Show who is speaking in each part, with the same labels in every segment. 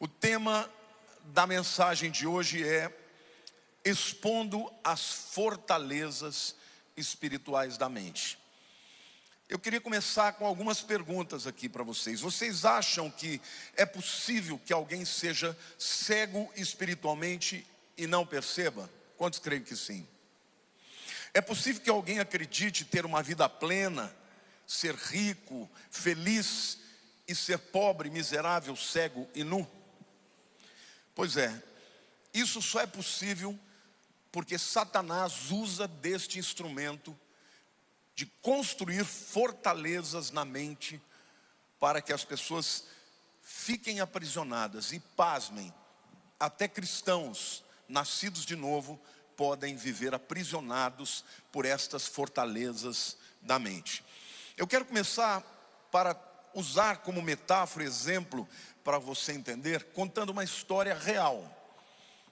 Speaker 1: O tema da mensagem de hoje é expondo as fortalezas espirituais da mente. Eu queria começar com algumas perguntas aqui para vocês. Vocês acham que é possível que alguém seja cego espiritualmente e não perceba? Quantos creem que sim? É possível que alguém acredite ter uma vida plena, ser rico, feliz e ser pobre, miserável, cego e nu? Pois é, isso só é possível porque Satanás usa deste instrumento de construir fortalezas na mente para que as pessoas fiquem aprisionadas. E pasmem, até cristãos nascidos de novo podem viver aprisionados por estas fortalezas da mente. Eu quero começar para usar como metáfora, exemplo, para você entender, contando uma história real,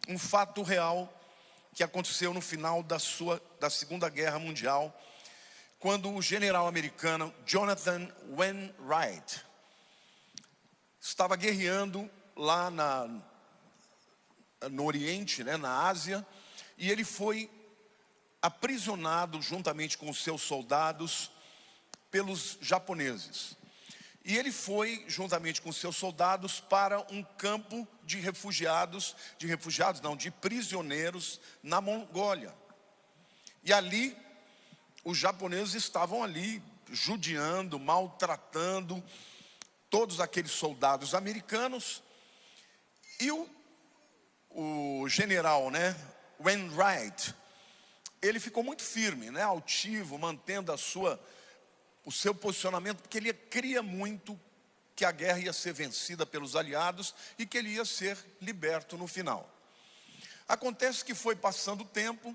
Speaker 1: um fato real que aconteceu no final da Segunda Guerra Mundial, quando o general americano Jonathan Wainwright estava guerreando lá no Oriente, na Ásia, e ele foi aprisionado juntamente com os seus soldados pelos japoneses. E ele foi, juntamente com seus soldados, para um campo de prisioneiros na Mongólia. E ali, os japoneses estavam ali, judiando, maltratando todos aqueles soldados americanos. E o general, Wainwright, ele ficou muito firme, altivo, mantendo o seu posicionamento, porque ele cria muito que a guerra ia ser vencida pelos aliados e que ele ia ser liberto no final. Acontece que foi passando o tempo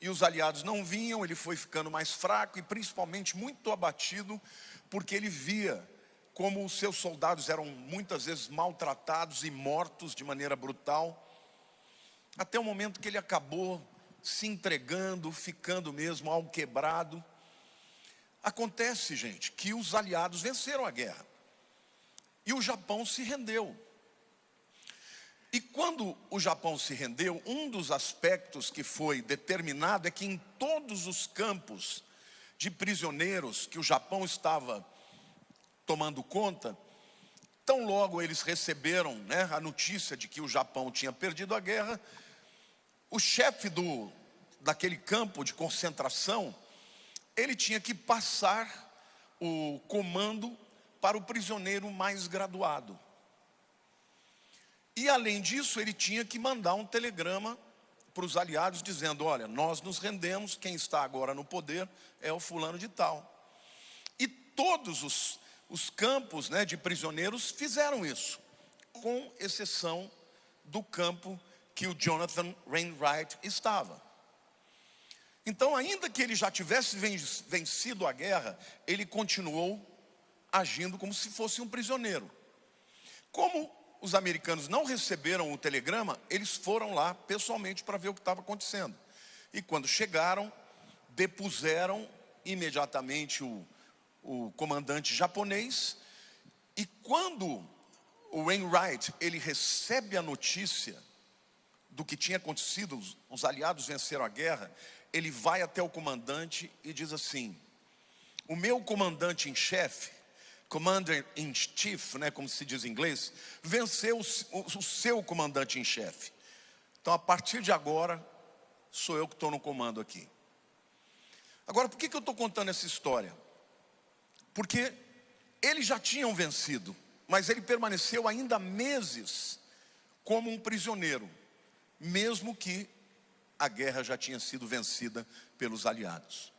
Speaker 1: e os aliados não vinham, ele foi ficando mais fraco e principalmente muito abatido, porque ele via como os seus soldados eram muitas vezes maltratados e mortos de maneira brutal, até o momento que ele acabou se entregando, ficando mesmo alquebrado. Acontece, gente, que os aliados venceram a guerra e o Japão se rendeu. E quando o Japão se rendeu, um dos aspectos que foi determinado é que em todos os campos de prisioneiros que o Japão estava tomando conta, tão logo eles receberam a notícia de que o Japão tinha perdido a guerra, o chefe daquele campo de concentração, ele tinha que passar o comando para o prisioneiro mais graduado. E além disso, ele tinha que mandar um telegrama para os aliados dizendo: olha, nós nos rendemos, quem está agora no poder é o fulano de tal. E todos os campos de prisioneiros fizeram isso, com exceção do campo que o Jonathan Wainwright estava. Então, ainda que ele já tivesse vencido a guerra, ele continuou agindo como se fosse um prisioneiro. Como os americanos não receberam o telegrama, eles foram lá pessoalmente para ver o que estava acontecendo. E quando chegaram, depuseram imediatamente o comandante japonês. E quando o Wainwright, ele recebe a notícia do que tinha acontecido, os aliados venceram a guerra, ele vai até o comandante e diz assim: o meu comandante em chefe, commander in chief, como se diz em inglês, venceu o seu comandante em chefe. Então, a partir de agora, sou eu que estou no comando aqui. Agora, por que eu estou contando essa história? Porque eles já tinham vencido, mas ele permaneceu ainda meses como um prisioneiro, mesmo que a guerra já tinha sido vencida pelos aliados.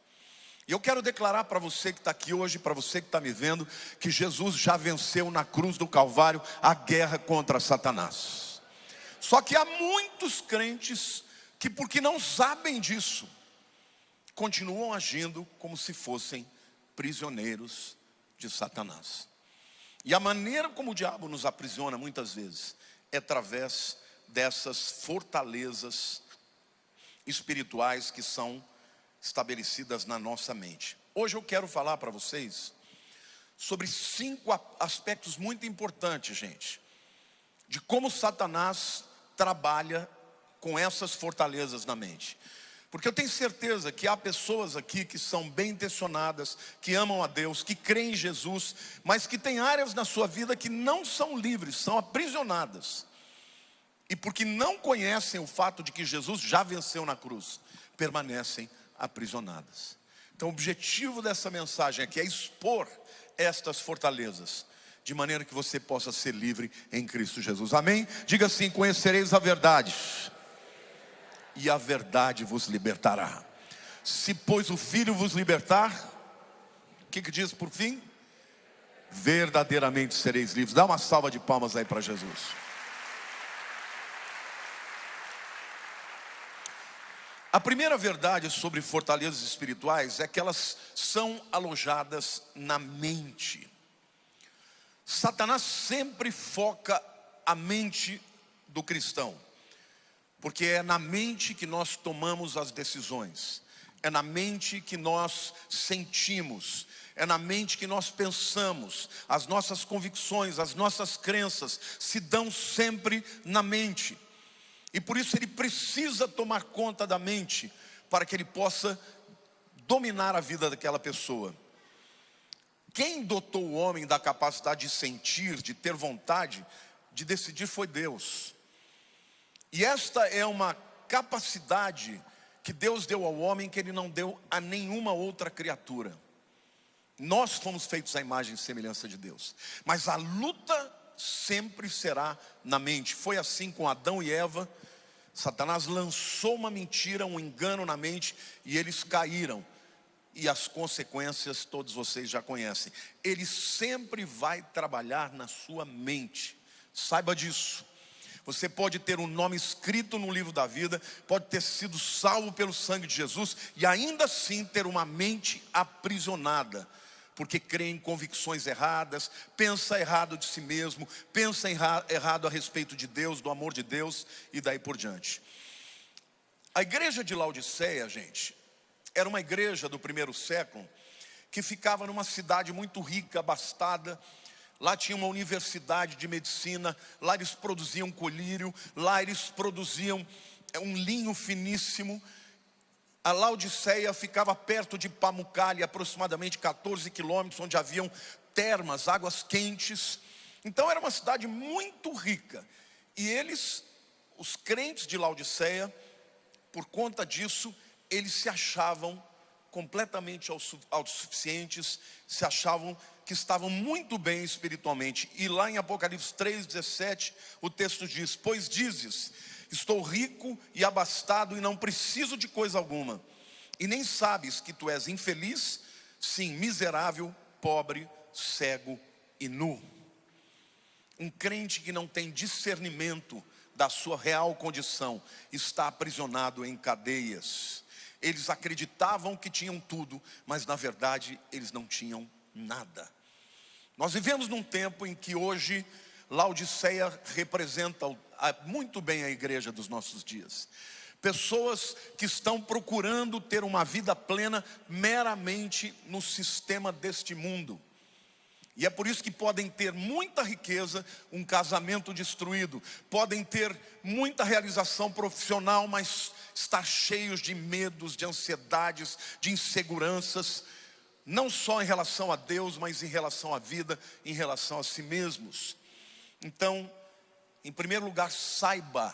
Speaker 1: E eu quero declarar para você que está aqui hoje, para você que está me vendo, que Jesus já venceu na cruz do Calvário a guerra contra Satanás. Só que há muitos crentes que, porque não sabem disso, continuam agindo como se fossem prisioneiros de Satanás. E a maneira como o diabo nos aprisiona muitas vezes é através dessas fortalezas espirituais que são estabelecidas na nossa mente. Hoje eu quero falar para vocês sobre 5 aspectos muito importantes, gente, de como Satanás trabalha com essas fortalezas na mente. Porque eu tenho certeza que há pessoas aqui que são bem intencionadas, que amam a Deus, que creem em Jesus, mas que tem áreas na sua vida que não são livres, são aprisionadas. E porque não conhecem o fato de que Jesus já venceu na cruz, permanecem aprisionadas. Então o objetivo dessa mensagem aqui é expor estas fortalezas, de maneira que você possa ser livre em Cristo Jesus. Amém? Diga assim: conhecereis a verdade, e a verdade vos libertará. Se pois o Filho vos libertar, o que diz por fim? Verdadeiramente sereis livres. Dá uma salva de palmas aí para Jesus. A primeira verdade sobre fortalezas espirituais é que elas são alojadas na mente. Satanás sempre foca a mente do cristão, porque é na mente que nós tomamos as decisões, é na mente que nós sentimos, é na mente que nós pensamos. As nossas convicções, as nossas crenças se dão sempre na mente. E por isso ele precisa tomar conta da mente, para que ele possa dominar a vida daquela pessoa. Quem dotou o homem da capacidade de sentir, de ter vontade, de decidir, foi Deus. E esta é uma capacidade que Deus deu ao homem, que ele não deu a nenhuma outra criatura. Nós fomos feitos à imagem e semelhança de Deus, mas a luta sempre será na mente. Foi assim com Adão e Eva. Satanás lançou uma mentira, um engano na mente, e eles caíram. E as consequências todos vocês já conhecem. Ele sempre vai trabalhar na sua mente. Saiba disso. Você pode ter um nome escrito no livro da vida, pode ter sido salvo pelo sangue de Jesus, e ainda assim ter uma mente aprisionada, porque crê em convicções erradas, pensa errado de si mesmo, pensa errado a respeito de Deus, do amor de Deus, e daí por diante. A igreja de Laodiceia, gente, era uma igreja do primeiro século, que ficava numa cidade muito rica, abastada. Lá tinha uma universidade de medicina, lá eles produziam colírio, lá eles produziam um linho finíssimo. A Laodiceia ficava perto de Pamukkale, aproximadamente 14 quilômetros, onde haviam termas, águas quentes. Então era uma cidade muito rica. E eles, os crentes de Laodiceia, por conta disso, eles se achavam completamente autossuficientes, se achavam que estavam muito bem espiritualmente. E lá em Apocalipse 3:17, o texto diz: pois dizes, estou rico e abastado e não preciso de coisa alguma, e nem sabes que tu és infeliz, sim, miserável, pobre, cego e nu. Um crente que não tem discernimento da sua real condição está aprisionado em cadeias. Eles acreditavam que tinham tudo, mas na verdade eles não tinham nada. Nós vivemos num tempo em que hoje Laodiceia representa muito bem a igreja dos nossos dias. Pessoas que estão procurando ter uma vida plena meramente no sistema deste mundo. E é por isso que podem ter muita riqueza, um casamento destruído. Podem ter muita realização profissional, mas estar cheios de medos, de ansiedades, de inseguranças. Não só em relação a Deus, mas em relação à vida, em relação a si mesmos. Então, em primeiro lugar, saiba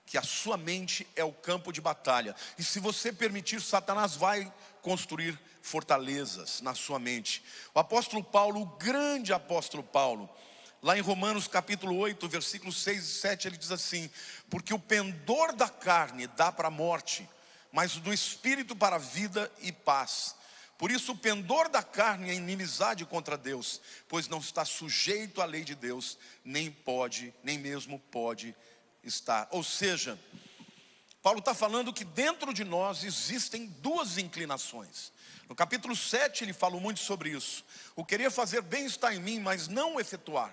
Speaker 1: que a sua mente é o campo de batalha. E se você permitir, Satanás vai construir fortalezas na sua mente. O apóstolo Paulo, o grande apóstolo Paulo, lá em Romanos capítulo 8, versículos 6 e 7, ele diz assim: porque o pendor da carne dá para a morte, mas o do espírito para a vida e paz. Por isso o pendor da carne é inimizade contra Deus, pois não está sujeito à lei de Deus, nem mesmo pode estar. Ou seja, Paulo está falando que dentro de nós existem duas inclinações. No capítulo 7 ele falou muito sobre isso. O querer fazer bem está em mim, mas não o efetuar.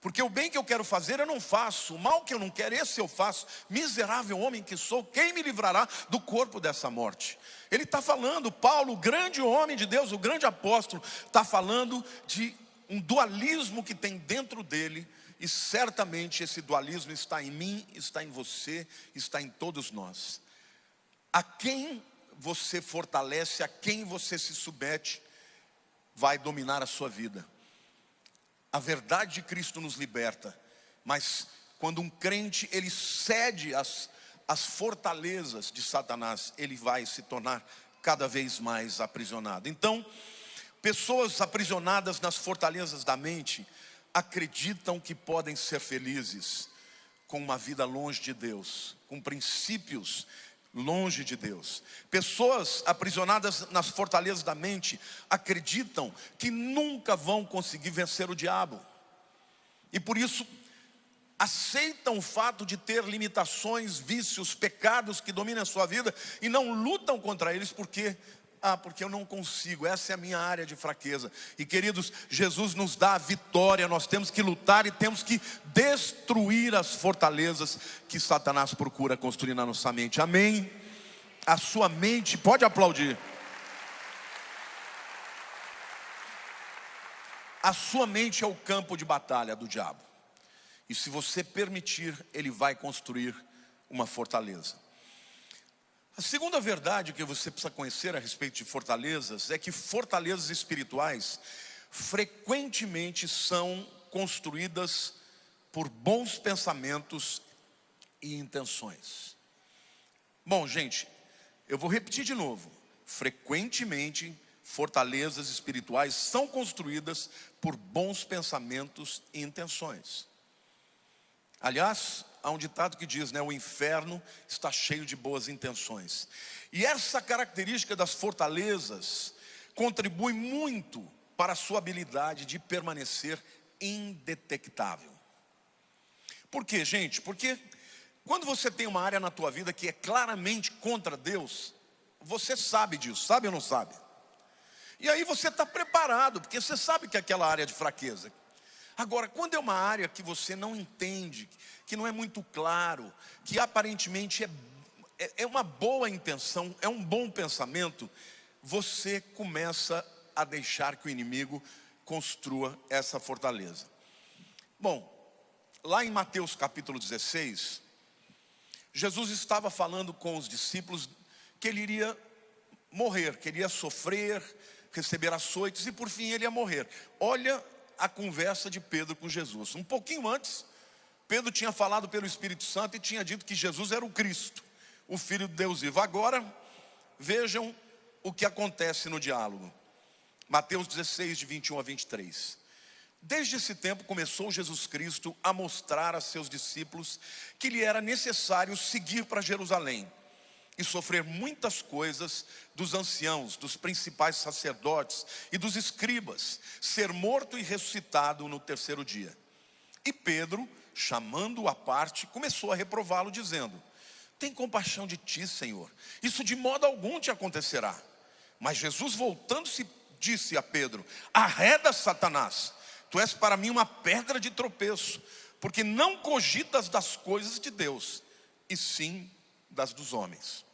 Speaker 1: Porque o bem que eu quero fazer eu não faço, o mal que eu não quero, esse eu faço. Miserável homem que sou, quem me livrará do corpo dessa morte? Ele está falando, Paulo, o grande homem de Deus, o grande apóstolo, está falando de um dualismo que tem dentro dele. E certamente esse dualismo está em mim, está em você, está em todos nós. A quem você fortalece, a quem você se submete, vai dominar a sua vida. A verdade de Cristo nos liberta, mas quando um crente ele cede às fortalezas de Satanás, ele vai se tornar cada vez mais aprisionado. Então, pessoas aprisionadas nas fortalezas da mente acreditam que podem ser felizes com uma vida longe de Deus, com princípios longe de Deus. Pessoas aprisionadas nas fortalezas da mente acreditam que nunca vão conseguir vencer o diabo. E por isso aceitam o fato de ter limitações, vícios, pecados que dominam a sua vida e não lutam contra eles porque eu não consigo, essa é a minha área de fraqueza. E queridos, Jesus nos dá a vitória. Nós temos que lutar e temos que destruir as fortalezas que Satanás procura construir na nossa mente. Amém? A sua mente, pode aplaudir. A sua mente é o campo de batalha do diabo. E se você permitir, ele vai construir uma fortaleza. A segunda verdade que você precisa conhecer a respeito de fortalezas é que fortalezas espirituais frequentemente são construídas por bons pensamentos e intenções. Bom, gente, eu vou repetir de novo. Frequentemente, fortalezas espirituais são construídas por bons pensamentos e intenções. Aliás, há um ditado que diz, o inferno está cheio de boas intenções. E essa característica das fortalezas contribui muito para a sua habilidade de permanecer indetectável. Por quê, gente? Porque quando você tem uma área na tua vida que é claramente contra Deus, você sabe disso, sabe ou não sabe? E aí você está preparado, porque você sabe que é aquela área de fraqueza. Agora, quando é uma área que você não entende, que não é muito claro, que aparentemente é uma boa intenção, é um bom pensamento, você começa a deixar que o inimigo construa essa fortaleza. Bom, lá em Mateus capítulo 16, Jesus estava falando com os discípulos que ele iria morrer, que ele ia sofrer, receber açoites e por fim ele ia morrer. Olha a conversa de Pedro com Jesus. Um pouquinho antes, Pedro tinha falado pelo Espírito Santo e tinha dito que Jesus era o Cristo, o Filho de Deus vivo. Agora, vejam o que acontece no diálogo. Mateus 16, de 21 a 23. Desde esse tempo começou Jesus Cristo a mostrar a seus discípulos que lhe era necessário seguir para Jerusalém e sofrer muitas coisas dos anciãos, dos principais sacerdotes e dos escribas, ser morto e ressuscitado no terceiro dia. E Pedro, chamando-o à parte, começou a reprová-lo, dizendo: tem compaixão de ti, Senhor, isso de modo algum te acontecerá. Mas Jesus, voltando-se, disse a Pedro: arreda, Satanás, tu és para mim uma pedra de tropeço, porque não cogitas das coisas de Deus, e sim das dos homens.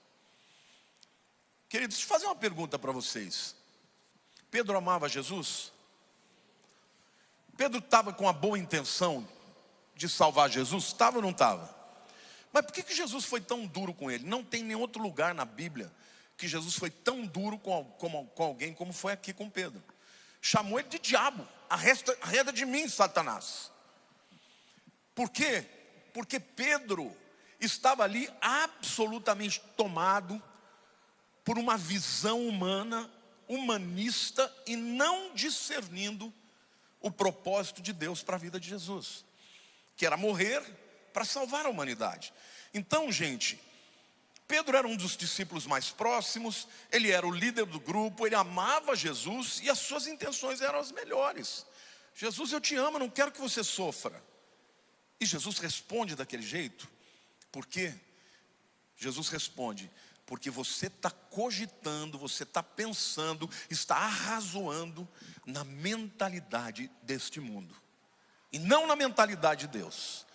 Speaker 1: Queridos, deixa eu fazer uma pergunta para vocês. Pedro amava Jesus? Pedro estava com a boa intenção de salvar Jesus? Estava ou não estava? Mas por que Jesus foi tão duro com ele? Não tem nenhum outro lugar na Bíblia que Jesus foi tão duro com alguém como foi aqui com Pedro. Chamou ele de diabo. Arreda de mim, Satanás. Por quê? Porque Pedro estava ali absolutamente tomado por uma visão humana, humanista, e não discernindo o propósito de Deus para a vida de Jesus, que era morrer para salvar a humanidade. Então, gente, Pedro era um dos discípulos mais próximos, ele era o líder do grupo, ele amava Jesus e as suas intenções eram as melhores. Jesus, eu te amo, não quero que você sofra. E Jesus responde daquele jeito. Por quê? Jesus responde: porque você está cogitando, você está pensando, está arrazoando na mentalidade deste mundo, e não na mentalidade de Deus.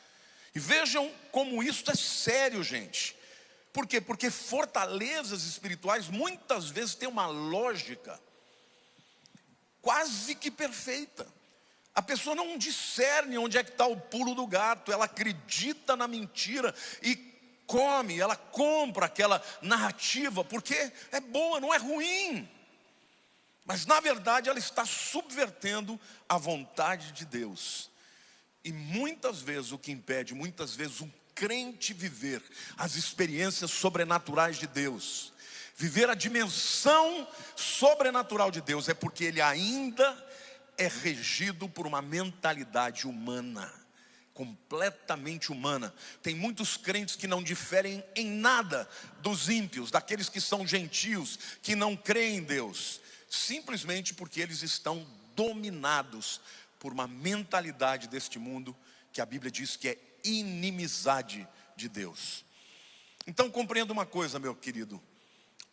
Speaker 1: E vejam como isso é sério, gente. Por quê? Porque fortalezas espirituais muitas vezes têm uma lógica quase que perfeita. A pessoa não discerne onde é que está o pulo do gato, ela acredita na mentira e come, ela compra aquela narrativa, porque é boa, não é ruim. Mas na verdade ela está subvertendo a vontade de Deus. E muitas vezes o que impede, muitas vezes um crente viver as experiências sobrenaturais de Deus, viver a dimensão sobrenatural de Deus, é porque ele ainda é regido por uma mentalidade humana, completamente humana. Tem muitos crentes que não diferem em nada dos ímpios, daqueles que são gentios, que não creem em Deus, simplesmente porque eles estão dominados por uma mentalidade deste mundo, que a Bíblia diz que é inimizade de Deus. Então compreenda uma coisa, meu querido: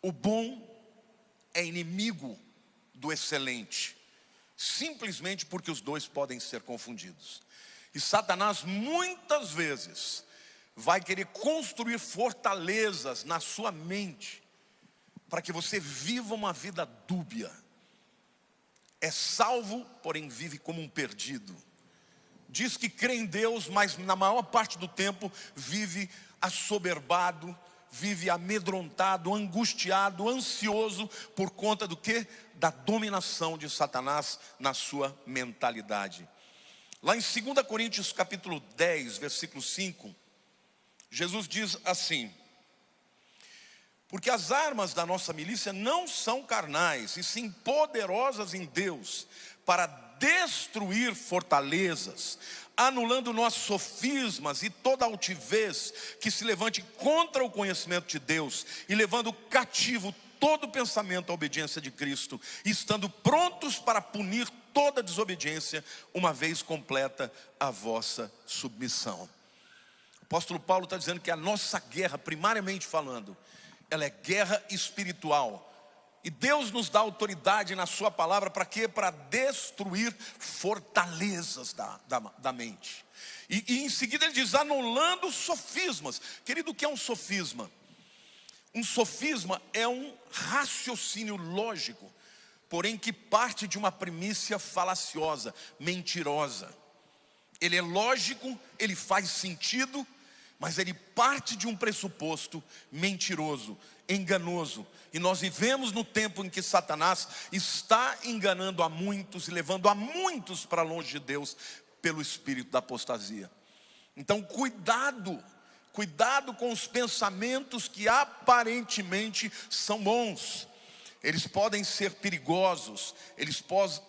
Speaker 1: o bom é inimigo do excelente, simplesmente porque os dois podem ser confundidos. E Satanás muitas vezes vai querer construir fortalezas na sua mente, para que você viva uma vida dúbia. É salvo, porém vive como um perdido. Diz que crê em Deus, mas na maior parte do tempo vive assoberbado, vive amedrontado, angustiado, ansioso, por conta do quê? Da dominação de Satanás na sua mentalidade. Lá em 2 Coríntios capítulo 10, versículo 5, Jesus diz assim: porque as armas da nossa milícia não são carnais, e sim poderosas em Deus, para destruir fortalezas, anulando nossos sofismas e toda altivez que se levante contra o conhecimento de Deus, e levando cativo todo pensamento à obediência de Cristo, e estando prontos para punir toda desobediência, uma vez completa a vossa submissão. O apóstolo Paulo está dizendo que a nossa guerra, primariamente falando, ela é guerra espiritual. E Deus nos dá autoridade na sua palavra para quê? Para destruir fortalezas da mente. E em seguida ele diz, anulando sofismas. Querido, o que é um sofisma? Um sofisma é um raciocínio lógico, porém que parte de uma premissa falaciosa, mentirosa. Ele é lógico, ele faz sentido, mas ele parte de um pressuposto mentiroso, enganoso. E nós vivemos no tempo em que Satanás está enganando a muitos e levando a muitos para longe de Deus pelo espírito da apostasia. Então cuidado com os pensamentos que aparentemente são bons. Eles podem ser perigosos, eles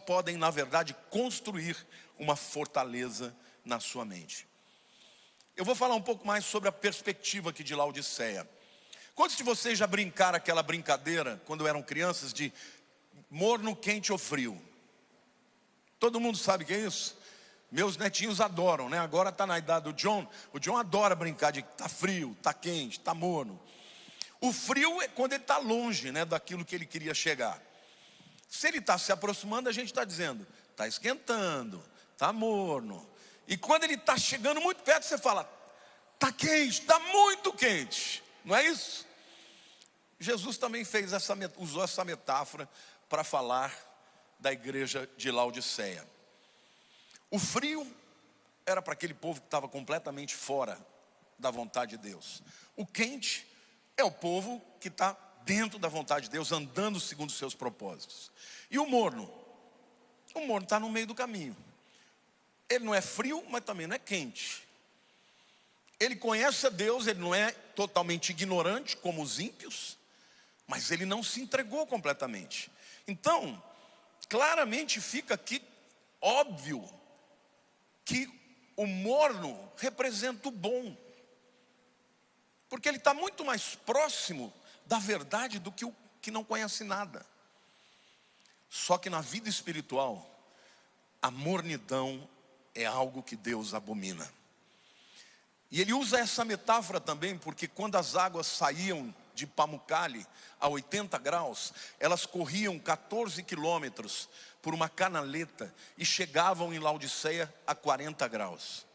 Speaker 1: podem na verdade construir uma fortaleza na sua mente. Eu vou falar um pouco mais sobre a perspectiva aqui de Laodiceia. Quantos de vocês já brincaram aquela brincadeira, quando eram crianças, de morno, quente ou frio? Todo mundo sabe o que é isso? Meus netinhos adoram, né? Agora está na idade do John. O John adora brincar de tá frio, tá quente, tá morno. O frio é quando ele está longe, né, daquilo que ele queria chegar. Se ele está se aproximando, a gente está dizendo, está esquentando, está morno. E quando ele está chegando muito perto, você fala, está quente, está muito quente. Não é isso? Jesus também usou essa metáfora para falar da igreja de Laodiceia. O frio era para aquele povo que estava completamente fora da vontade de Deus. O quente é o povo que está dentro da vontade de Deus, andando segundo os seus propósitos. E o morno? O morno está no meio do caminho. Ele não é frio, mas também não é quente. Ele conhece a Deus, ele não é totalmente ignorante como os ímpios, mas ele não se entregou completamente. Então, claramente fica aqui óbvio que o morno representa o bom, porque ele está muito mais próximo da verdade do que o que não conhece nada. Só que na vida espiritual, a mornidão é algo que Deus abomina. E ele usa essa metáfora também, porque quando as águas saíam de Pamukkale a 80 graus, elas corriam 14 quilômetros por uma canaleta e chegavam em Laodiceia a 40 graus.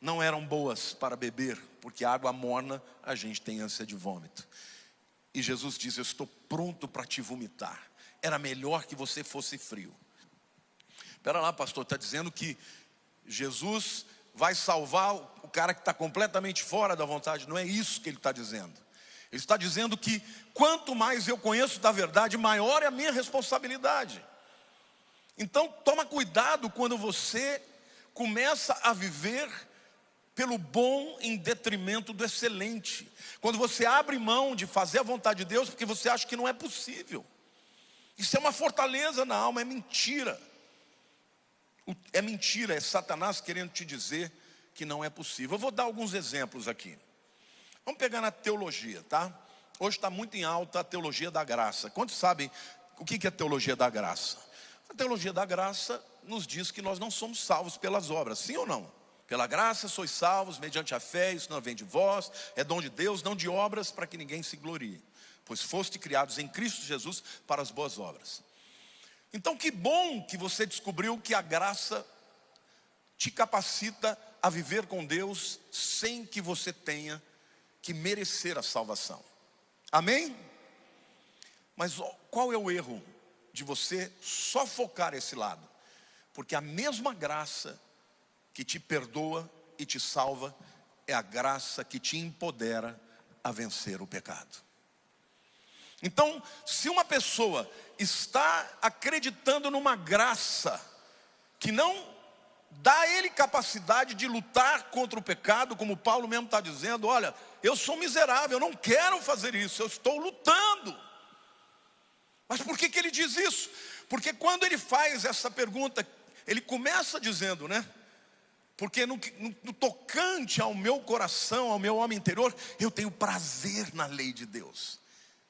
Speaker 1: Não eram boas para beber, porque água morna a gente tem ânsia de vômito. E Jesus diz, eu estou pronto para te vomitar. Era melhor que você fosse frio. Espera lá, pastor, está dizendo que Jesus vai salvar o cara que está completamente fora da vontade. Não é isso que ele está dizendo. Ele está dizendo que quanto mais eu conheço da verdade, maior é a minha responsabilidade. Então toma cuidado quando você começa a viver pelo bom em detrimento do excelente. Quando você abre mão de fazer a vontade de Deus porque você acha que não é possível. Isso é uma fortaleza na alma, é mentira. É mentira, é Satanás querendo te dizer que não é possível. Eu vou dar alguns exemplos aqui. Vamos pegar na teologia, tá? Hoje está muito em alta a teologia da graça. Quantos sabem o que é a teologia da graça? A teologia da graça nos diz que nós não somos salvos pelas obras, sim ou não? Pela graça sois salvos, mediante a fé, isso não vem de vós, é dom de Deus, não de obras, para que ninguém se glorie. Pois foste criados em Cristo Jesus para as boas obras. Então que bom que você descobriu que a graça te capacita a viver com Deus sem que você tenha que merecer a salvação. Amém? Mas qual é o erro de você só focar esse lado? Porque a mesma graça que te perdoa e te salva é a graça que te empodera a vencer o pecado. Então, se uma pessoa está acreditando numa graça que não dá a ele capacidade de lutar contra o pecado, como Paulo mesmo está dizendo, olha, eu sou miserável, eu não quero fazer isso, eu estou lutando. Mas por que ele diz isso? Porque quando ele faz essa pergunta, ele começa dizendo, né? Porque no tocante ao meu coração, ao meu homem interior, eu tenho prazer na lei de Deus.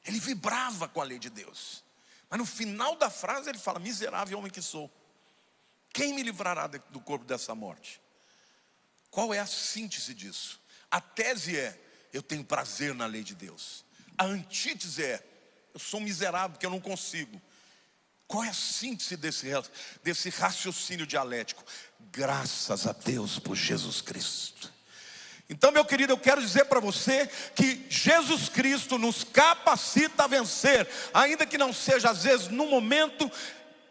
Speaker 1: Ele vibrava com a lei de Deus. Mas no final da frase ele fala, miserável homem que sou. Quem me livrará do corpo dessa morte? Qual é a síntese disso? A tese é, eu tenho prazer na lei de Deus. A antítese é, eu sou miserável porque eu não consigo. Qual é a síntese desse raciocínio dialético? Graças a Deus por Jesus Cristo. Então, meu querido, eu quero dizer para você que Jesus Cristo nos capacita a vencer, ainda que não seja às vezes no momento.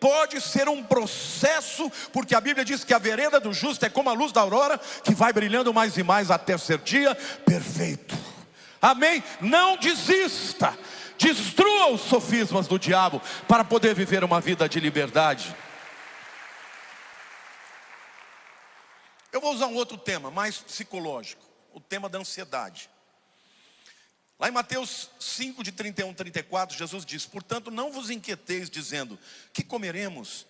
Speaker 1: Pode ser um processo, porque a Bíblia diz que a vereda do justo é como a luz da aurora, que vai brilhando mais e mais até ser dia perfeito. Amém? Não desista. Destrua os sofismas do diabo para poder viver uma vida de liberdade. Eu vou usar um outro tema, mais psicológico, o tema da ansiedade. Lá em Mateus 5, de 31 a 34, Jesus diz, portanto não vos inquieteis dizendo, que comeremos,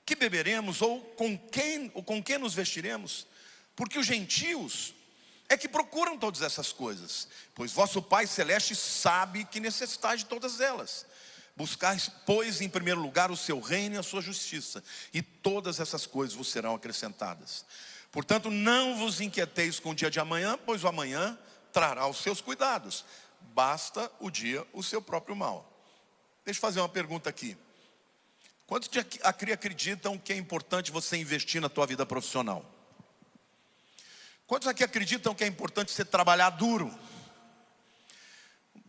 Speaker 1: que beberemos, ou com quem nos vestiremos? Porque os gentios é que procuram todas essas coisas, pois vosso Pai Celeste sabe que necessitais de todas elas. Buscais, pois, em primeiro lugar o seu reino e a sua justiça, e todas essas coisas vos serão acrescentadas. Portanto, não vos inquieteis com o dia de amanhã, pois o amanhã trará os seus cuidados. Basta o dia o seu próprio mal. Deixa eu fazer uma pergunta aqui. Quantos aqui acreditam que é importante você investir na tua vida profissional? Quantos aqui acreditam que é importante você trabalhar duro?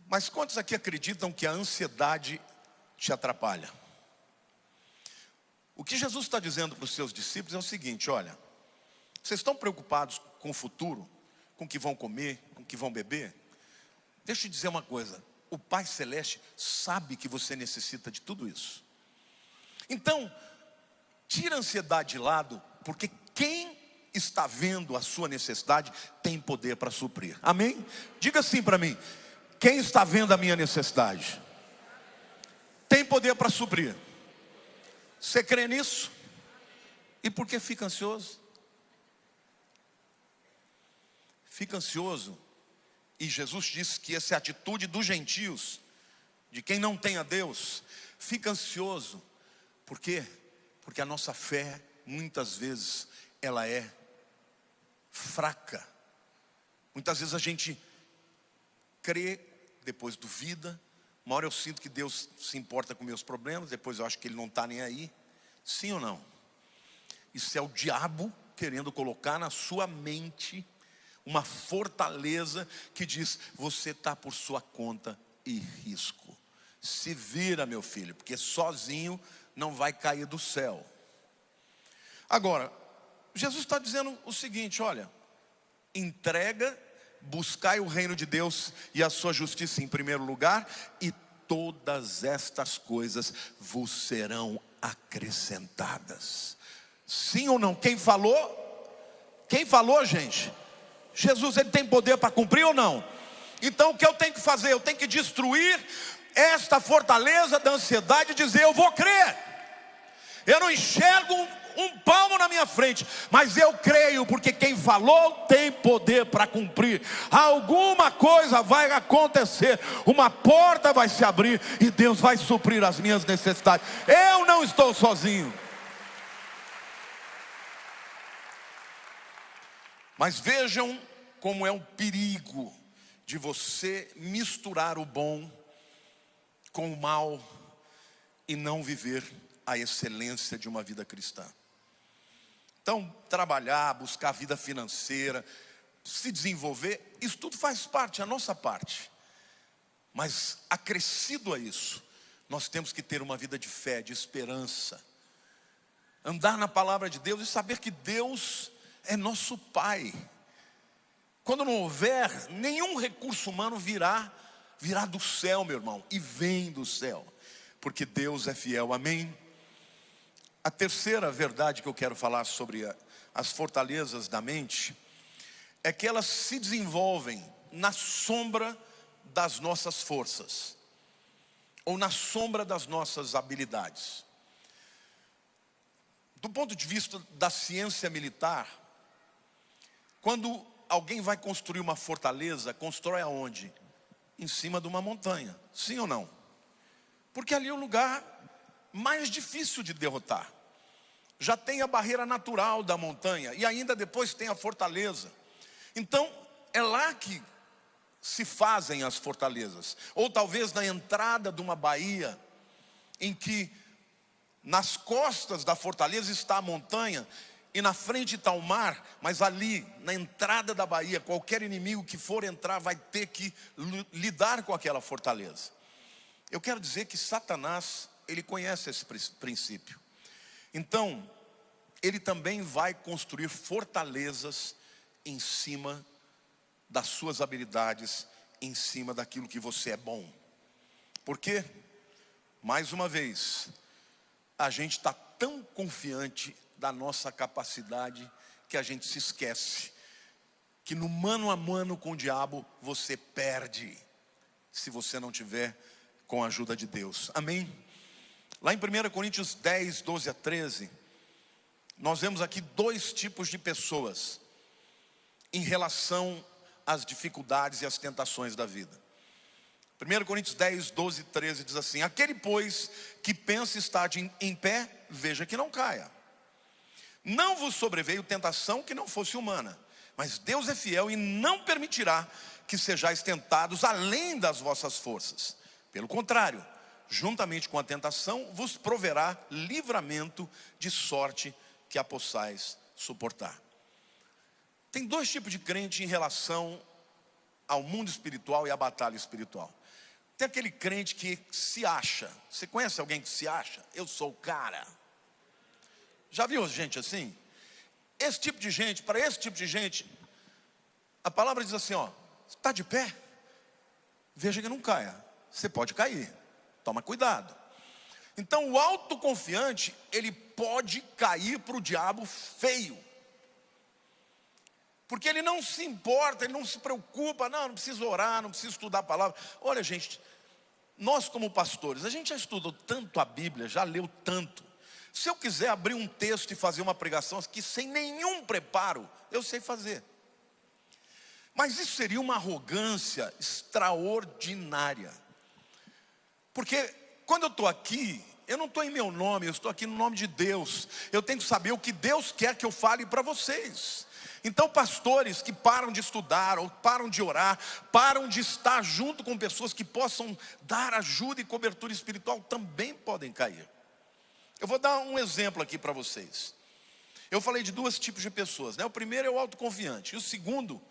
Speaker 1: Mas quantos aqui acreditam que a ansiedade te atrapalha? O que Jesus está dizendo para os seus discípulos é o seguinte, olha, vocês estão preocupados com o futuro, com o que vão comer, com o que vão beber? Deixa eu te dizer uma coisa, o Pai Celeste sabe que você necessita de tudo isso. Então, tira a ansiedade de lado, porque quem está vendo a sua necessidade tem poder para suprir. Amém? Diga assim para mim, quem está vendo a minha necessidade tem poder para suprir. Você crê nisso? E por que fica ansioso? Fica ansioso. E Jesus disse que essa é a atitude dos gentios, de quem não tem a Deus. Fica ansioso. Por quê? Porque a nossa fé, muitas vezes, ela é fraca. Muitas vezes a gente crê, depois duvida. Uma hora eu sinto que Deus se importa com meus problemas, depois eu acho que Ele não está nem aí. Sim ou não? Isso é o diabo querendo colocar na sua mente uma fortaleza que diz, você está por sua conta e risco. Se vira, meu filho, porque sozinho não vai cair do céu. Agora, Jesus está dizendo o seguinte: olha, entrega, buscai o reino de Deus e a sua justiça em primeiro lugar, e todas estas coisas vos serão acrescentadas. Sim ou não? Quem falou? Quem falou, gente? Jesus, ele tem poder para cumprir ou não? Então o que eu tenho que fazer? Eu tenho que destruir esta fortaleza da ansiedade e dizer: eu vou crer. Eu não enxergo um palmo na minha frente, mas eu creio, porque quem falou tem poder para cumprir. Alguma coisa vai acontecer, uma porta vai se abrir e Deus vai suprir as minhas necessidades. Eu não estou sozinho. Mas vejam como é um perigo de você misturar o bom com o mal e não viver a excelência de uma vida cristã. Então, trabalhar, buscar vida financeira, se desenvolver, isso tudo faz parte, é a nossa parte. Mas acrescido a isso, nós temos que ter uma vida de fé, de esperança, andar na palavra de Deus e saber que Deus é nosso Pai. Quando não houver, nenhum recurso humano virá do céu, meu irmão, e vem do céu, porque Deus é fiel, amém? A terceira verdade que eu quero falar sobre as fortalezas da mente é que elas se desenvolvem na sombra das nossas forças, ou na sombra das nossas habilidades. Do ponto de vista da ciência militar, quando alguém vai construir uma fortaleza, constrói aonde? Em cima de uma montanha, sim ou não? Porque ali é o lugar mais difícil de derrotar. Já tem a barreira natural da montanha e ainda depois tem a fortaleza. Então é lá que se fazem as fortalezas. Ou talvez na entrada de uma baía, em que nas costas da fortaleza está a montanha e na frente está o mar, mas ali na entrada da baía, qualquer inimigo que for entrar vai ter que lidar com aquela fortaleza. Eu quero dizer que Satanás, ele conhece esse princípio. Então, ele também vai construir fortalezas em cima das suas habilidades, em cima daquilo que você é bom. Por quê? Mais uma vez, a gente está tão confiante da nossa capacidade que a gente se esquece que no mano a mano com o diabo você perde, se você não tiver com a ajuda de Deus, amém? Lá em 1 Coríntios 10, 12 a 13, nós vemos aqui dois tipos de pessoas em relação às dificuldades e às tentações da vida. 1 Coríntios 10, 12 e 13 diz assim: aquele, pois, que pensa estar em pé, veja que não caia. Não vos sobreveio tentação que não fosse humana, mas Deus é fiel e não permitirá que sejais tentados além das vossas forças. Pelo contrário, juntamente com a tentação, vos proverá livramento, de sorte que a possais suportar. Tem dois tipos de crente em relação ao mundo espiritual e à batalha espiritual. Tem aquele crente que se acha. Você conhece alguém que se acha? Eu sou o cara. Já viu gente assim? Esse tipo de gente, para esse tipo de gente, a palavra diz assim, ó: está de pé? Veja que não caia. Você pode cair, toma cuidado. Então o autoconfiante, ele pode cair para o diabo feio, porque ele não se importa, ele não se preocupa. Não precisa orar, não precisa estudar a palavra. Olha, gente, nós como pastores, a gente já estudou tanto a Bíblia, já leu tanto. Se eu quiser abrir um texto e fazer uma pregação aqui sem nenhum preparo, eu sei fazer. Mas isso seria uma arrogância extraordinária. Porque quando eu estou aqui, eu não estou em meu nome, eu estou aqui no nome de Deus. Eu tenho que saber o que Deus quer que eu fale para vocês. Então pastores que param de estudar, ou param de orar, param de estar junto com pessoas que possam dar ajuda e cobertura espiritual, também podem cair. Eu vou dar um exemplo aqui para vocês. Eu falei de dois tipos de pessoas, né? O primeiro é o autoconfiante, e o segundo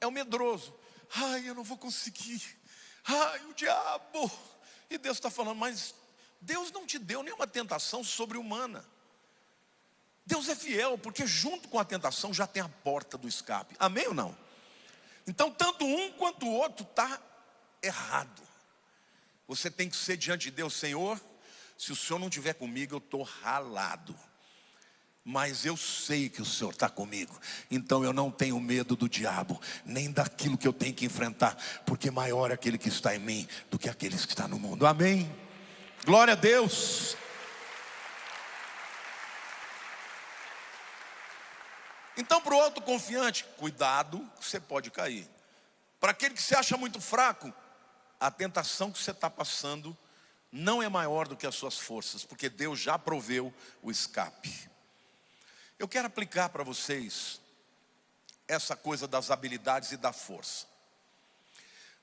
Speaker 1: é o medroso. Ai, eu não vou conseguir. Ai, o diabo. E Deus está falando, mas Deus não te deu nenhuma tentação sobre-humana. Deus é fiel, porque junto com a tentação já tem a porta do escape. Amém ou não? Então tanto um quanto o outro está errado. Você tem que ser diante de Deus: Senhor, se o Senhor não estiver comigo, eu estou ralado. Mas eu sei que o Senhor está comigo. Então eu não tenho medo do diabo, nem daquilo que eu tenho que enfrentar, porque maior é aquele que está em mim do que aqueles que estão no mundo. Amém? Glória a Deus. Então, para o autoconfiante, cuidado, você pode cair. Para aquele que se acha muito fraco, a tentação que você está passando não é maior do que as suas forças, porque Deus já proveu o escape. Eu quero aplicar para vocês essa coisa das habilidades e da força.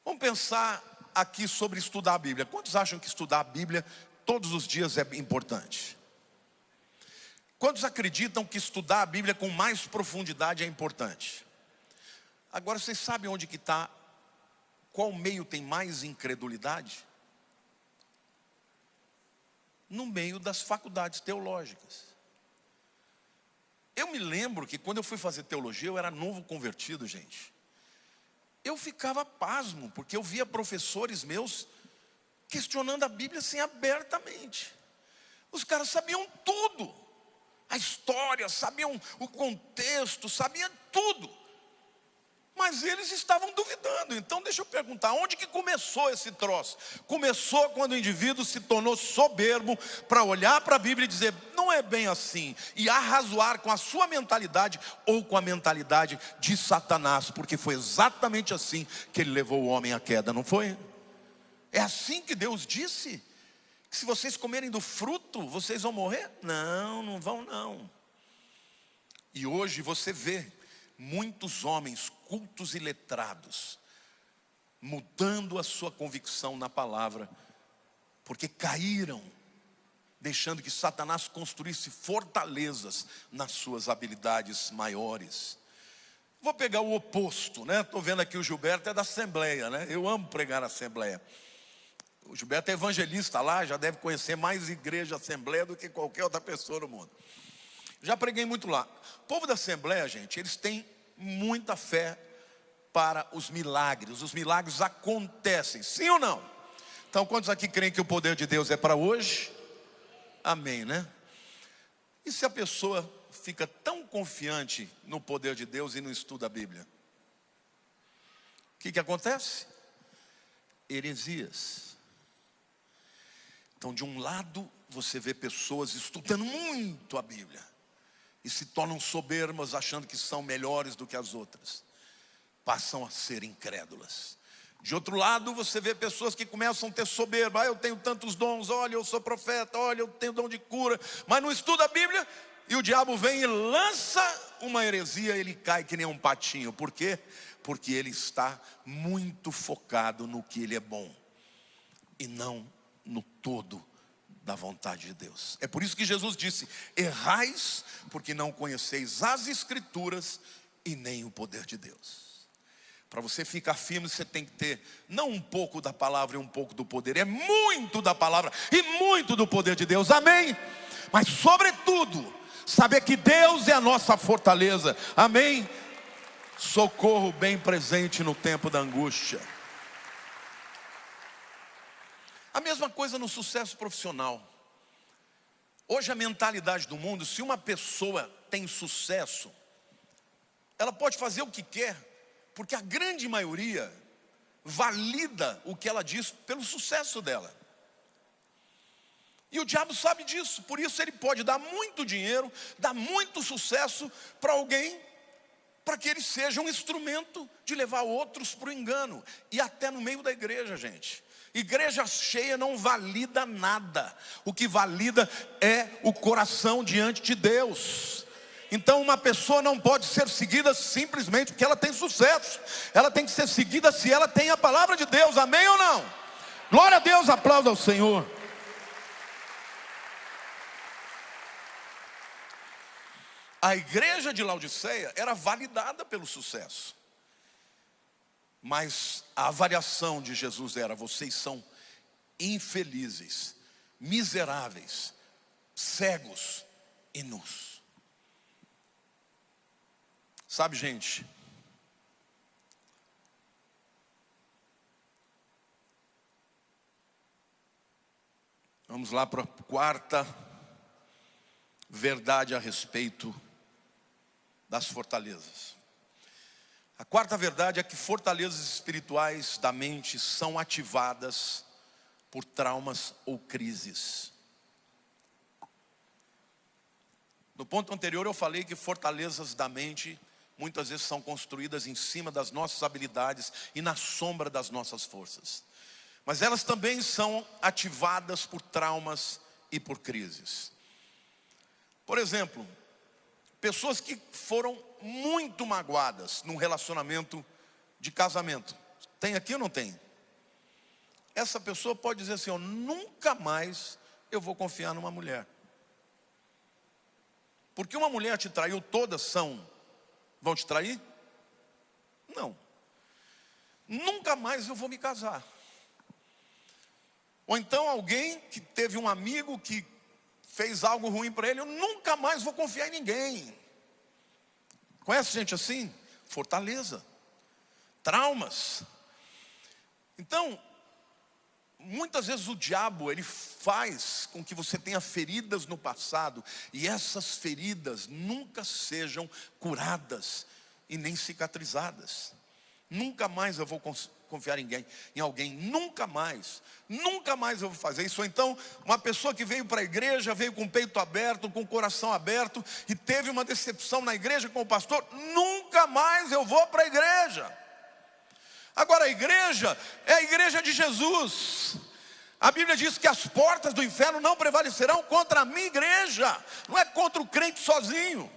Speaker 1: Vamos pensar aqui sobre estudar a Bíblia. Quantos acham que estudar a Bíblia todos os dias é importante? Quantos acreditam que estudar a Bíblia com mais profundidade é importante? Agora, vocês sabem onde que está, qual meio tem mais incredulidade? No meio das faculdades teológicas. Eu me lembro que quando eu fui fazer teologia, eu era novo convertido, gente. Eu ficava pasmo, porque eu via professores meus questionando a Bíblia assim abertamente. Os caras sabiam tudo. A história, sabiam o contexto, sabiam tudo. Mas eles estavam duvidando. Então deixa eu perguntar, onde que começou esse troço? Começou quando o indivíduo se tornou soberbo para olhar para a Bíblia e dizer: não é bem assim, e arrazoar com a sua mentalidade ou com a mentalidade de Satanás, porque foi exatamente assim que ele levou o homem à queda, não foi? É assim que Deus disse, que se vocês comerem do fruto, vocês vão morrer? Não, não vão não. E hoje você vê muitos homens cultos e letrados mudando a sua convicção na palavra, porque caíram, deixando que Satanás construísse fortalezas nas suas habilidades maiores. Vou pegar o oposto, né? Estou vendo aqui o Gilberto é da Assembleia, né? Eu amo pregar na Assembleia. O Gilberto é evangelista lá, já deve conhecer mais igreja Assembleia do que qualquer outra pessoa no mundo. Já preguei muito lá. O povo da Assembleia, gente, eles têm muita fé para os milagres. Os milagres acontecem, sim ou não? Então, quantos aqui creem que o poder de Deus é para hoje? Amém, né? E se a pessoa fica tão confiante no poder de Deus e não estuda a Bíblia? O que acontece? Heresias. Então, de um lado, você vê pessoas estudando muito a Bíblia e se tornam soberbas, achando que são melhores do que as outras. Passam a ser incrédulas. De outro lado, você vê pessoas que começam a ter soberba. Eu tenho tantos dons, olha, eu sou profeta, olha, eu tenho dom de cura, mas não estuda a Bíblia, e o diabo vem e lança uma heresia, ele cai que nem um patinho. Por quê? Porque ele está muito focado no que ele é bom, e não no todo da vontade de Deus. É por isso que Jesus disse: errais porque não conheceis as Escrituras e nem o poder de Deus. Para você ficar firme, você tem que ter não um pouco da palavra e um pouco do poder, é muito da palavra e muito do poder de Deus, amém? Mas sobretudo, saber que Deus é a nossa fortaleza, amém? Socorro bem presente no tempo da angústia. A mesma coisa no sucesso profissional. Hoje a mentalidade do mundo, se uma pessoa tem sucesso, ela pode fazer o que quer, porque a grande maioria valida o que ela diz pelo sucesso dela. E o diabo sabe disso, por isso ele pode dar muito dinheiro, dar muito sucesso para alguém, para que ele seja um instrumento de levar outros para o engano. E até no meio da igreja, gente. Igreja cheia não valida nada. O que valida é o coração diante de Deus. Então uma pessoa não pode ser seguida simplesmente porque ela tem sucesso. Ela tem que ser seguida se ela tem a palavra de Deus, amém ou não? Glória a Deus, aplauda ao Senhor. A igreja de Laodiceia era validada pelo sucesso, mas a avaliação de Jesus era: vocês são infelizes, miseráveis, cegos e nus. Sabe, gente, vamos lá para a quarta verdade a respeito das fortalezas. A quarta verdade é que fortalezas espirituais da mente são ativadas por traumas ou crises. No ponto anterior eu falei que fortalezas da mente muitas vezes são construídas em cima das nossas habilidades e na sombra das nossas forças. Mas elas também são ativadas por traumas e por crises. Por exemplo, pessoas que foram muito magoadas num relacionamento de casamento. Tem aqui ou não tem? Essa pessoa pode dizer assim, nunca mais eu vou confiar numa mulher. Porque uma mulher te traiu, todas vão te trair? Não. Nunca mais eu vou me casar. Ou então alguém que teve um amigo que fez algo ruim para ele, eu nunca mais vou confiar em ninguém. Conhece gente assim? Fortaleza, traumas. Então, muitas vezes o diabo, ele faz com que você tenha feridas no passado, e essas feridas nunca sejam curadas e nem cicatrizadas. Nunca mais eu vou confiar em alguém, nunca mais eu vou fazer isso. Ou então, uma pessoa que veio para a igreja, veio com o peito aberto, com o coração aberto, e teve uma decepção na igreja com o pastor, nunca mais eu vou para a igreja. Agora a igreja é a igreja de Jesus. A Bíblia diz que as portas do inferno não prevalecerão contra a minha igreja, não é contra o crente sozinho.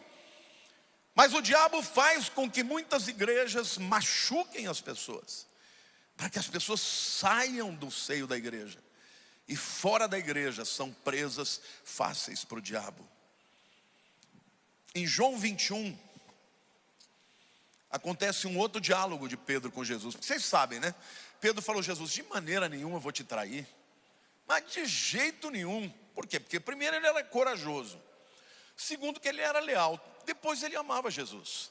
Speaker 1: Mas o diabo faz com que muitas igrejas machuquem as pessoas, para que as pessoas saiam do seio da igreja, e fora da igreja são presas fáceis para o diabo. Em João 21, acontece um outro diálogo de Pedro com Jesus. Vocês sabem, né? Pedro falou: Jesus, de maneira nenhuma eu vou te trair. Mas de jeito nenhum. Por quê? Porque primeiro ele era corajoso. Segundo que ele era leal. Depois ele amava Jesus.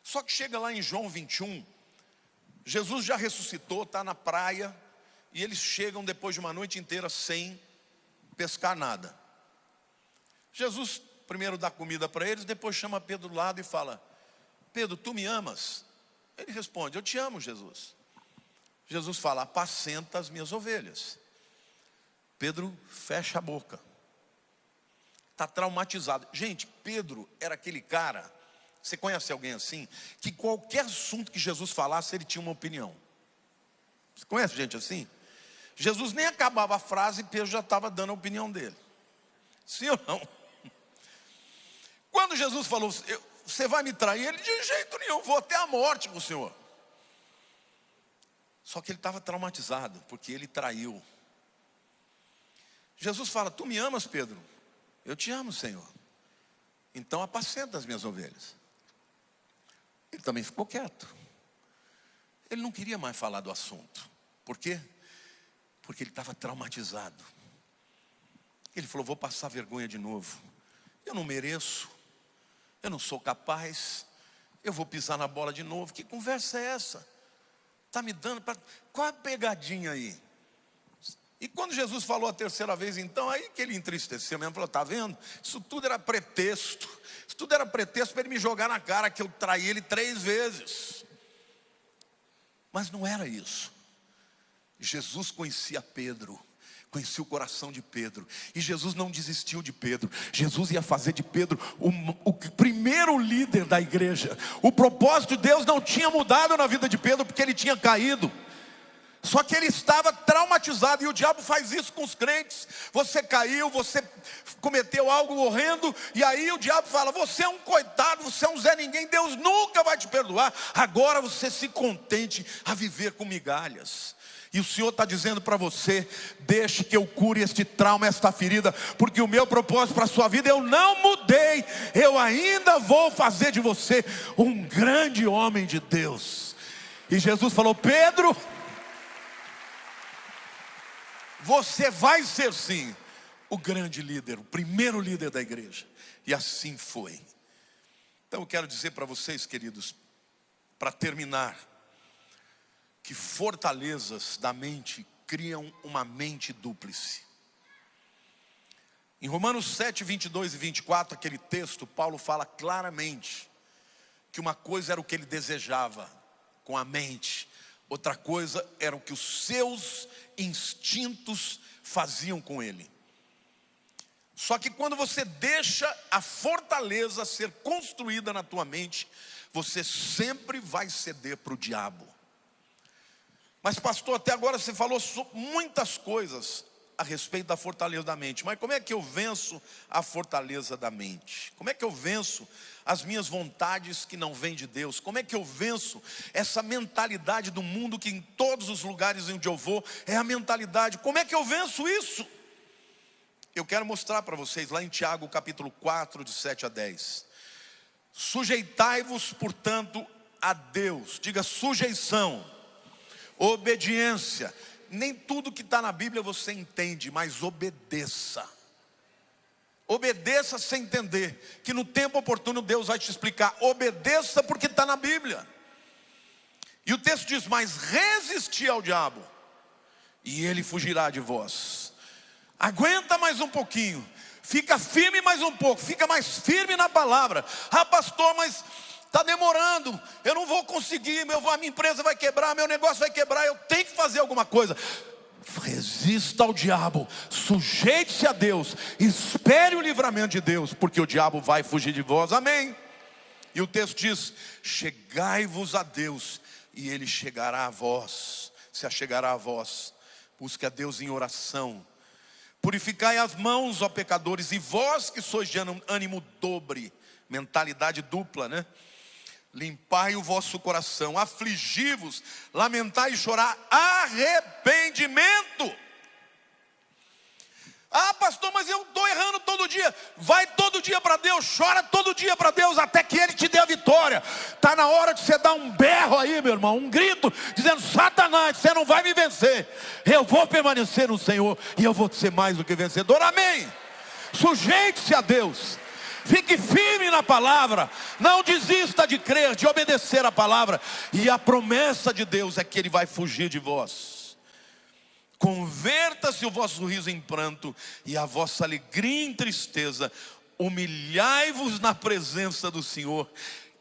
Speaker 1: Só que chega lá em João 21, Jesus já ressuscitou, está na praia, e eles chegam depois de uma noite inteira sem pescar nada. Jesus primeiro dá comida para eles, depois chama Pedro do lado e fala: Pedro, tu me amas? Ele responde: eu te amo, Jesus. Jesus fala: apacenta as minhas ovelhas. Pedro fecha a boca, está traumatizado. Gente, Pedro era aquele cara, você conhece alguém assim, que qualquer assunto que Jesus falasse, ele tinha uma opinião. Você conhece gente assim? Jesus nem acabava a frase e Pedro já estava dando a opinião dele. Sim ou não? Quando Jesus falou: você vai me trair? Ele: de jeito nenhum, vou até a morte com o Senhor. Só que ele estava traumatizado, porque ele traiu. Jesus fala: tu me amas, Pedro? Eu te amo, Senhor. Então apacenta as minhas ovelhas. Ele também ficou quieto. Ele não queria mais falar do assunto. Por quê? Porque ele estava traumatizado. Ele falou: vou passar vergonha de novo. Eu não mereço. Eu não sou capaz. Eu vou pisar na bola de novo. Que conversa é essa? Está me dando para... Qual é a pegadinha aí? E quando Jesus falou a terceira vez, então, aí que ele entristeceu mesmo. Falou: está vendo? Isso tudo era pretexto. Isso tudo era pretexto para ele me jogar na cara que eu traí ele 3 vezes. Mas não era isso. Jesus conhecia Pedro, conhecia o coração de Pedro, e Jesus não desistiu de Pedro. Jesus ia fazer de Pedro o primeiro líder da igreja. O propósito de Deus não tinha mudado na vida de Pedro, porque ele tinha caído. Só que ele estava traumatizado, e o diabo faz isso com os crentes. Você caiu, você cometeu algo horrendo, e aí o diabo fala: você é um coitado, você é um Zé Ninguém, Deus nunca vai te perdoar. Agora você se contente a viver com migalhas. E o Senhor está dizendo para você: deixe que eu cure este trauma, esta ferida, porque o meu propósito para a sua vida eu não mudei. Eu ainda vou fazer de você um grande homem de Deus. E Jesus falou: Pedro, você vai ser sim o grande líder, o primeiro líder da igreja. E assim foi. Então eu quero dizer para vocês, queridos, para terminar, que fortalezas da mente criam uma mente dúplice. Em Romanos 7, 22 e 24, aquele texto, Paulo fala claramente que uma coisa era o que ele desejava com a mente, outra coisa era o que os seus instintos faziam com ele. Só que quando você deixa a fortaleza ser construída na tua mente, você sempre vai ceder para o diabo. Mas pastor, até agora você falou muitas coisas a respeito da fortaleza da mente. Mas como é que eu venço a fortaleza da mente? Como é que eu venço as minhas vontades que não vêm de Deus? Como é que eu venço essa mentalidade do mundo que em todos os lugares onde eu vou é a mentalidade? Como é que eu venço isso? Eu quero mostrar para vocês lá em Tiago capítulo 4, de 7 a 10. Sujeitai-vos, portanto, a Deus. Diga sujeição, obediência. Nem tudo que está na Bíblia você entende, mas obedeça. Obedeça sem entender, que no tempo oportuno Deus vai te explicar. Obedeça porque está na Bíblia. E o texto diz, mas resisti ao diabo, e ele fugirá de vós. Aguenta mais um pouquinho, fica firme mais um pouco, fica mais firme na palavra. Ah pastor, mas está demorando, eu não vou conseguir, a minha empresa vai quebrar, meu negócio vai quebrar, eu tenho que fazer alguma coisa. Resista ao diabo, sujeite-se a Deus, espere o livramento de Deus, porque o diabo vai fugir de vós, amém? E o texto diz, chegai-vos a Deus, e Ele chegará a vós, se achegará a vós. Busque a Deus em oração. Purificai as mãos, ó pecadores, e vós que sois de ânimo dobre, mentalidade dupla, né? Limpai o vosso coração, afligi-vos, lamentai e chorar, arrependimento. Ah pastor, mas eu estou errando todo dia. Vai todo dia para Deus, chora todo dia para Deus, até que Ele te dê a vitória. Está na hora de você dar um berro aí, meu irmão, um grito, dizendo, Satanás, você não vai me vencer. Eu vou permanecer no Senhor, e eu vou ser mais do que vencedor, amém? Sujeite-se a Deus, fique firme na palavra, não desista de crer, de obedecer a palavra. E a promessa de Deus é que Ele vai fugir de vós. Converta-se o vosso riso em pranto e a vossa alegria em tristeza. Humilhai-vos na presença do Senhor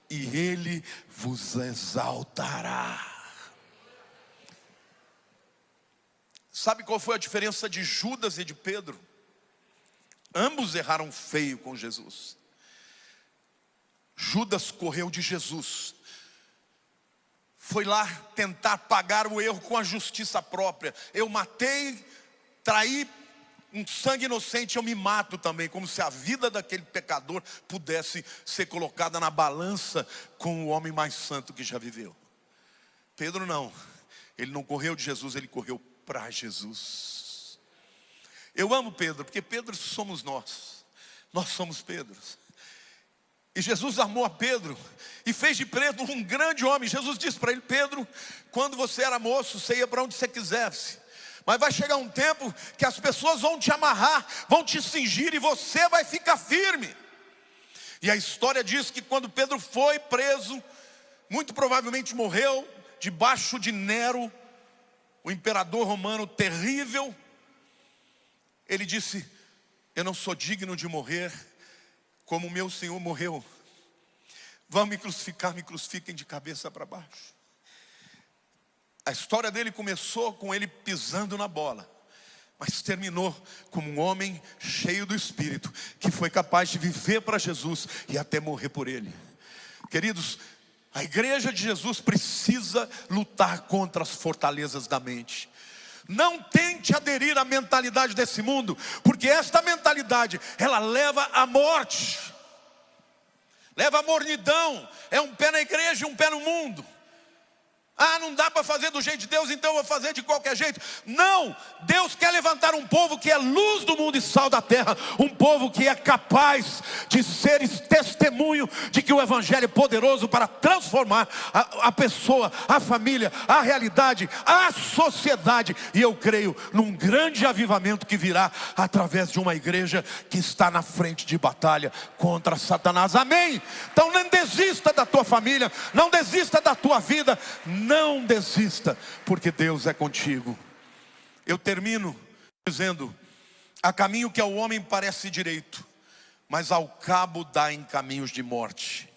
Speaker 1: e Ele vos exaltará. Sabe qual foi a diferença de Judas e de Pedro? Ambos erraram feio com Jesus. Judas correu de Jesus, foi lá tentar pagar o erro com a justiça própria. Eu matei, traí um sangue inocente, eu me mato também. Como se a vida daquele pecador pudesse ser colocada na balança com o homem mais santo que já viveu. Pedro não, ele não correu de Jesus, ele correu para Jesus. Eu amo Pedro, porque Pedro somos nós somos Pedros. E Jesus amou a Pedro e fez de Pedro um grande homem. Jesus disse para ele, Pedro, quando você era moço, você ia para onde você quisesse. Mas vai chegar um tempo que as pessoas vão te amarrar, vão te cingir e você vai ficar firme. E a história diz que quando Pedro foi preso, muito provavelmente morreu debaixo de Nero, o imperador romano terrível. Ele disse, eu não sou digno de morrer como meu Senhor morreu. Vão me crucifiquem de cabeça para baixo. A história dele começou com ele pisando na bola, mas terminou como um homem cheio do Espírito, que foi capaz de viver para Jesus e até morrer por ele. Queridos, a igreja de Jesus precisa lutar contra as fortalezas da mente. Não tente aderir à mentalidade desse mundo, porque esta mentalidade, ela leva à morte, leva à mornidão. É um pé na igreja e um pé no mundo. Ah, não dá para fazer do jeito de Deus, então eu vou fazer de qualquer jeito. Não, Deus quer levantar um povo que é luz do mundo e sal da terra. Um povo que é capaz de ser testemunho de que o Evangelho é poderoso para transformar a pessoa, a família, a realidade, a sociedade. E eu creio num grande avivamento que virá através de uma igreja que está na frente de batalha contra Satanás. Amém? Então não desista da tua família, não desista da tua vida. Não desista, porque Deus é contigo. Eu termino dizendo: há caminho que ao homem parece direito, mas ao cabo dá em caminhos de morte.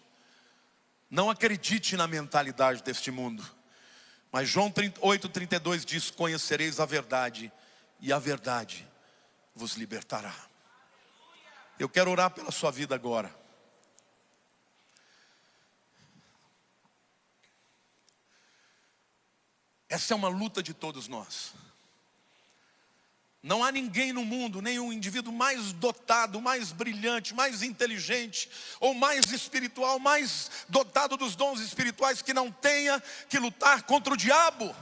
Speaker 1: Não acredite na mentalidade deste mundo. Mas João 8,32 diz: conhecereis a verdade, e a verdade vos libertará. Eu quero orar pela sua vida agora. Essa é uma luta de todos nós. Não há ninguém no mundo, nem um indivíduo mais dotado, mais brilhante, mais inteligente, ou mais espiritual, mais dotado dos dons espirituais, que não tenha que lutar contra o diabo.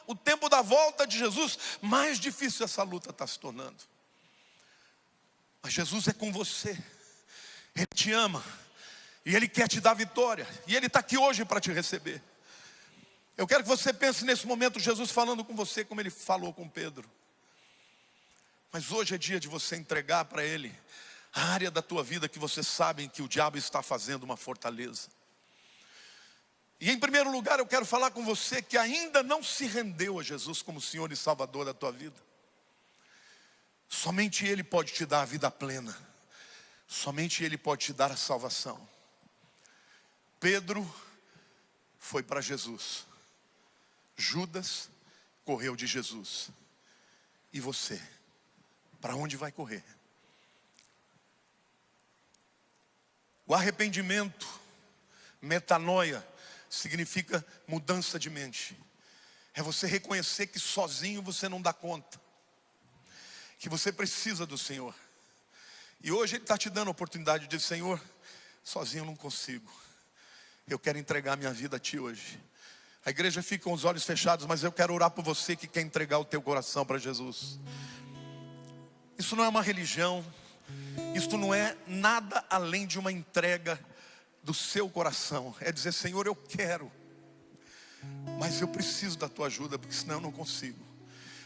Speaker 1: O tempo da volta de Jesus, mais difícil essa luta está se tornando. Mas Jesus é com você. Ele te ama. E Ele quer te dar vitória. E Ele está aqui hoje para te receber. Eu quero que você pense nesse momento Jesus falando com você como Ele falou com Pedro. Mas hoje é dia de você entregar para Ele a área da tua vida que você sabe que o diabo está fazendo uma fortaleza. E em primeiro lugar eu quero falar com você que ainda não se rendeu a Jesus como Senhor e Salvador da tua vida. Somente Ele pode te dar a vida plena. Somente Ele pode te dar a salvação. Pedro foi para Jesus. Judas correu de Jesus. E você? Para onde vai correr? O arrependimento, metanoia, significa mudança de mente. É você reconhecer que sozinho você não dá conta. Que você precisa do Senhor. E hoje Ele está te dando a oportunidade de dizer: Senhor, sozinho eu não consigo. Eu quero entregar minha vida a Ti hoje. A igreja fica com os olhos fechados, mas eu quero orar por você que quer entregar o teu coração para Jesus. Isso não é uma religião. Isso não é nada além de uma entrega do seu coração. É dizer: Senhor, eu quero, mas eu preciso da Tua ajuda, porque senão eu não consigo.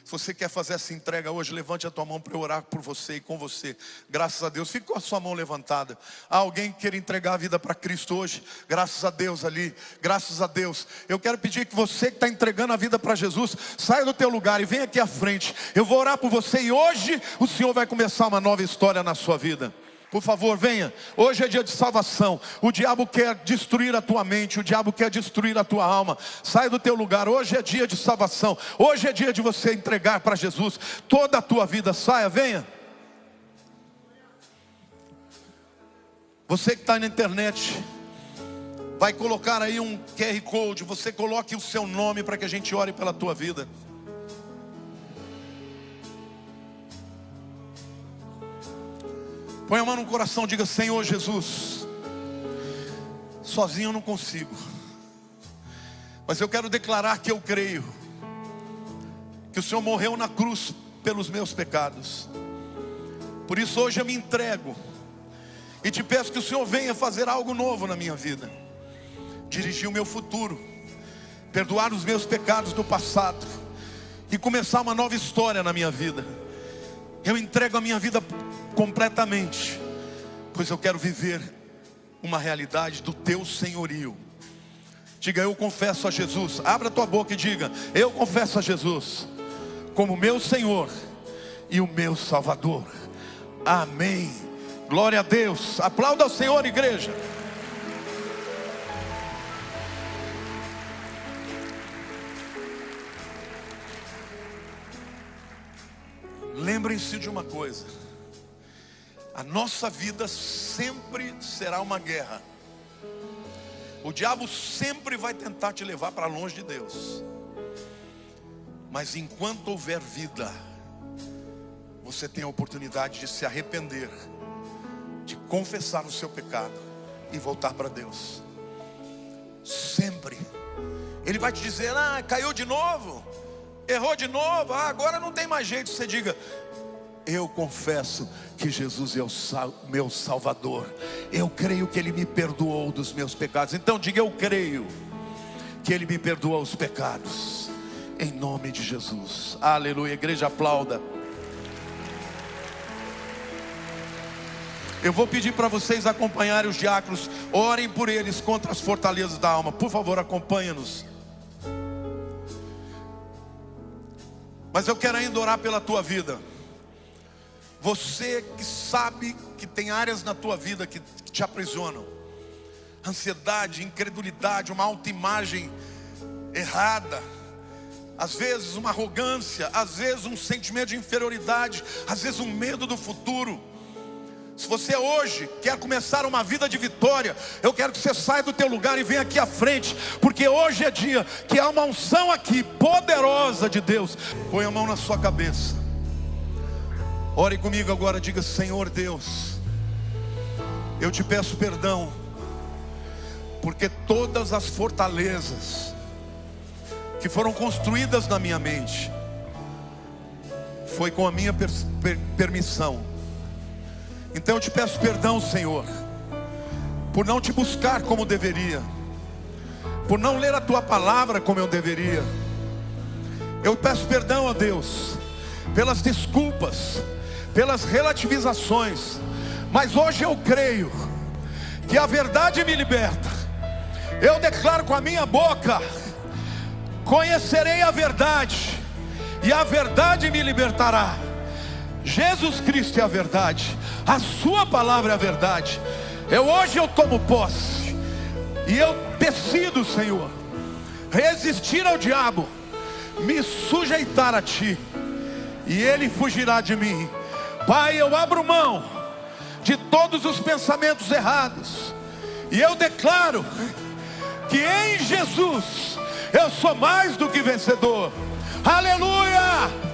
Speaker 1: Se você quer fazer essa entrega hoje, levante a tua mão para eu orar por você e com você. Graças a Deus, fique com a sua mão levantada. Há alguém que quer entregar a vida para Cristo hoje? Graças a Deus ali, graças a Deus. Eu quero pedir que você que está entregando a vida para Jesus, saia do teu lugar e venha aqui à frente. Eu vou orar por você e hoje o Senhor vai começar uma nova história na sua vida. Por favor, venha. Hoje é dia de salvação. O diabo quer destruir a tua mente. O diabo quer destruir a tua alma. Sai do teu lugar. Hoje é dia de salvação. Hoje é dia de você entregar para Jesus toda a tua vida. Saia, venha. Você que está na internet, vai colocar aí um QR Code. Você coloque o seu nome para que a gente ore pela tua vida. Põe a mão no coração, diga: Senhor Jesus, sozinho eu não consigo, mas eu quero declarar que eu creio que o Senhor morreu na cruz pelos meus pecados. Por isso hoje eu me entrego e te peço que o Senhor venha fazer algo novo na minha vida, dirigir o meu futuro, perdoar os meus pecados do passado e começar uma nova história na minha vida. Eu entrego a minha vida completamente, pois eu quero viver uma realidade do teu senhorio. Diga: eu confesso a Jesus. Abra a tua boca e diga: eu confesso a Jesus como meu Senhor e o meu Salvador. Amém. Glória a Deus. Aplauda ao Senhor, igreja. Lembrem-se de uma coisa: a nossa vida sempre será uma guerra. O diabo sempre vai tentar te levar para longe de Deus. Mas enquanto houver vida, você tem a oportunidade de se arrepender, de confessar o seu pecado e voltar para Deus. Sempre. Ele vai te dizer: ah, caiu de novo, errou de novo, ah, agora não tem mais jeito. Você diga: eu confesso que Jesus é o meu Salvador. Eu creio que Ele me perdoou dos meus pecados. Então diga: eu creio que Ele me perdoou os pecados. Em nome de Jesus. Aleluia. Igreja, aplauda. Eu vou pedir para vocês acompanharem os diáconos. Orem por eles contra as fortalezas da alma. Por favor, acompanha-nos. Mas eu quero ainda orar pela tua vida. Você que sabe que tem áreas na tua vida que te aprisionam. Ansiedade, incredulidade, uma autoimagem errada. Às vezes uma arrogância, às vezes um sentimento de inferioridade, às vezes um medo do futuro. Se você hoje quer começar uma vida de vitória, eu quero que você saia do teu lugar e venha aqui à frente, porque hoje é dia que há uma unção aqui poderosa de Deus. Põe a mão na sua cabeça. Ore comigo agora, diga: Senhor Deus, eu te peço perdão, porque todas as fortalezas que foram construídas na minha mente, foi com a minha permissão. Então eu te peço perdão, Senhor, por não te buscar como deveria, por não ler a tua palavra como eu deveria. Eu peço perdão a Deus pelas desculpas, pelas relativizações, mas hoje eu creio que a verdade me liberta. Eu declaro com a minha boca: conhecerei a verdade, e a verdade me libertará. Jesus Cristo é a verdade, a sua palavra é a verdade. Hoje eu tomo posse, e eu decido, Senhor, resistir ao diabo, me sujeitar a Ti, e ele fugirá de mim. Pai, eu abro mão de todos os pensamentos errados, e eu declaro que em Jesus eu sou mais do que vencedor. Aleluia!